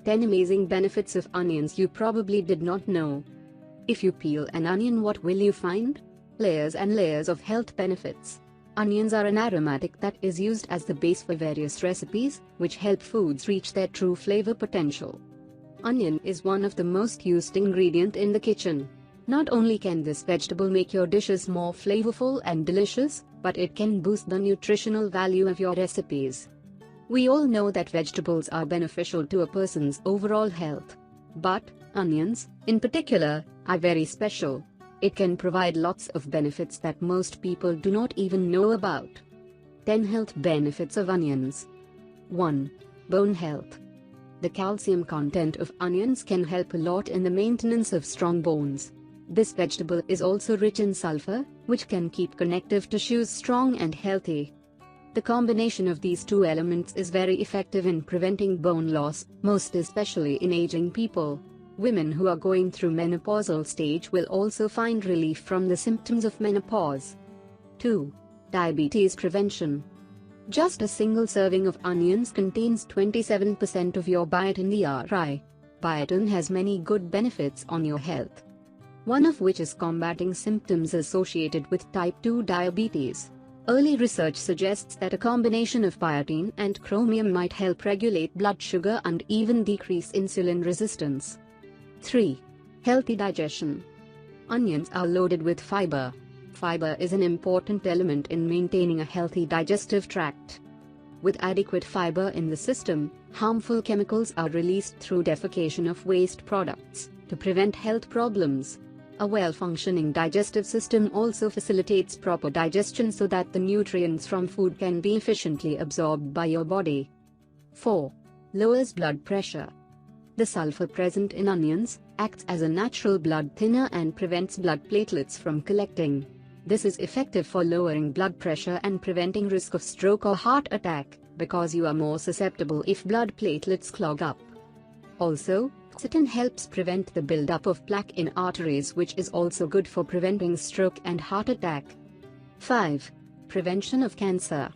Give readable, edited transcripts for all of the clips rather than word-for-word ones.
10 amazing benefits of onions you probably did not know. If you peel an onion, what will you find? Layers and layers of health benefits. Onions are an aromatic that is used as the base for various recipes, which help foods reach their true flavor potential. Onion is one of the most used ingredient in the kitchen. Not only can this vegetable make your dishes more flavorful and delicious, but it can boost the nutritional value of your recipes. We all know that vegetables are beneficial to a person's overall health. But onions, in particular, are very special. It can provide lots of benefits that most people do not even know about. 10 health benefits of onions. 1. Bone health. The calcium content of onions can help a lot in the maintenance of strong bones. This vegetable is also rich in sulfur, which can keep connective tissues strong and healthy. The combination of these two elements is very effective in preventing bone loss, most especially in aging people. Women who are going through menopausal stage will also find relief from the symptoms of menopause. 2. Diabetes prevention. Just a single serving of onions contains 27% of your biotin DRI. Biotin has many good benefits on your health, one of which is combating symptoms associated with type 2 diabetes. Early research suggests that a combination of biotin and chromium might help regulate blood sugar and even decrease insulin resistance. 3. Healthy digestion. Onions are loaded with fiber. Fiber is an important element in maintaining a healthy digestive tract. With adequate fiber in the system, harmful chemicals are released through defecation of waste products to prevent health problems. A well-functioning digestive system also facilitates proper digestion so that the nutrients from food can be efficiently absorbed by your body. 4. Lowers blood pressure. The sulfur present in onions acts as a natural blood thinner and prevents blood platelets from collecting. This is effective for lowering blood pressure and preventing risk of stroke or heart attack, because you are more susceptible if blood platelets clog up. Also, quercetin helps prevent the buildup of plaque in arteries, which is also good for preventing stroke and heart attack. 5. Prevention of cancer.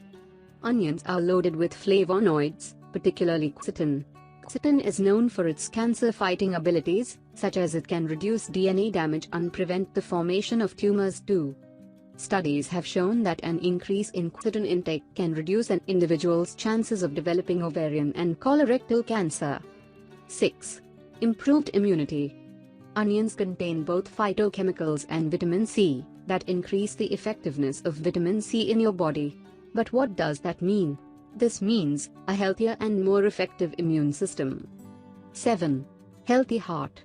Onions are loaded with flavonoids, particularly quercetin. Quercetin is known for its cancer-fighting abilities, such as it can reduce DNA damage and prevent the formation of tumors too. Studies have shown that an increase in quercetin intake can reduce an individual's chances of developing ovarian and colorectal cancer. 6. Improved immunity. Onions contain both phytochemicals and vitamin C that increase the effectiveness of vitamin C in your body. But what does that mean? This means a healthier and more effective immune system. 7. Healthy heart.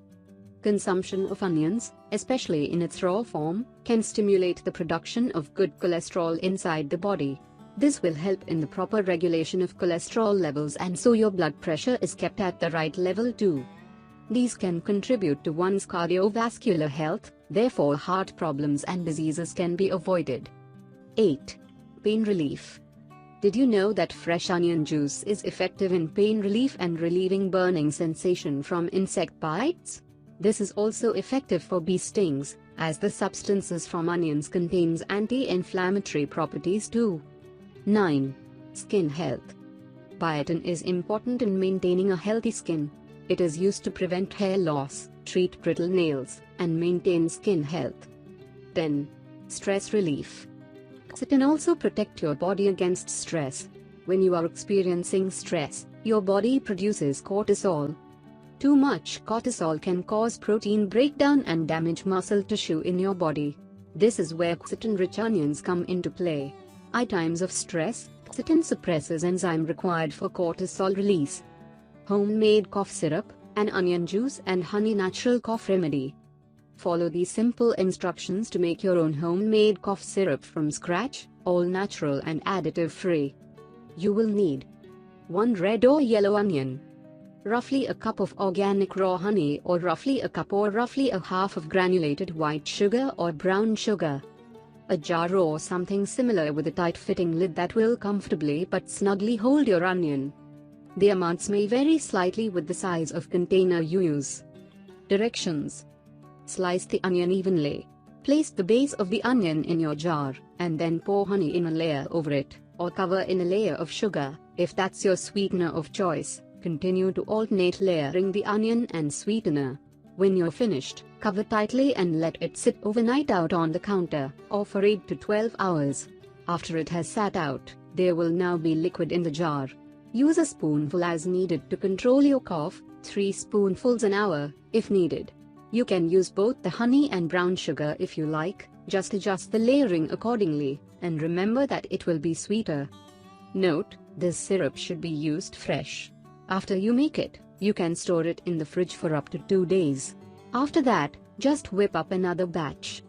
Consumption of onions, especially in its raw form, can stimulate the production of good cholesterol inside the body. This will help in the proper regulation of cholesterol levels, and so your blood pressure is kept at the right level too. These can contribute to one's cardiovascular health, therefore heart problems and diseases can be avoided. 8. Pain relief. Did you know that fresh onion juice is effective in pain relief and relieving burning sensation from insect bites? This is also effective for bee stings, as the substances from onions contains anti-inflammatory properties too. 9. Skin health. Biotin is important in maintaining a healthy skin. It is used to prevent hair loss, treat brittle nails, and maintain skin health. 10. Stress relief. Quercetin also protect your body against stress. When you are experiencing stress, your body produces cortisol. Too much cortisol can cause protein breakdown and damage muscle tissue in your body. This is where quercetin-rich onions come into play. In times of stress, quercetin suppresses enzyme required for cortisol release. Homemade cough syrup, an onion juice and honey natural cough remedy. Follow these simple instructions to make your own homemade cough syrup from scratch, all natural and additive free. You will need 1 red or yellow onion, roughly a cup of organic raw honey or roughly a cup or roughly a half of granulated white sugar or brown sugar, a jar or something similar with a tight-fitting lid that will comfortably but snugly hold your onion. The amounts may vary slightly with the size of container you use. Directions. Slice the onion evenly. Place the base of the onion in your jar, and then pour honey in a layer over it, or cover in a layer of sugar, if that's your sweetener of choice. Continue to alternate layering the onion and sweetener. When you're finished, cover tightly and let it sit overnight out on the counter, or for 8 to 12 hours. After it has sat out, there will now be liquid in the jar. Use a spoonful as needed to control your cough, 3 spoonfuls an hour, if needed. You can use both the honey and brown sugar if you like, just adjust the layering accordingly, and remember that it will be sweeter. Note, this syrup should be used fresh. After you make it, you can store it in the fridge for up to 2 days. After that, just whip up another batch.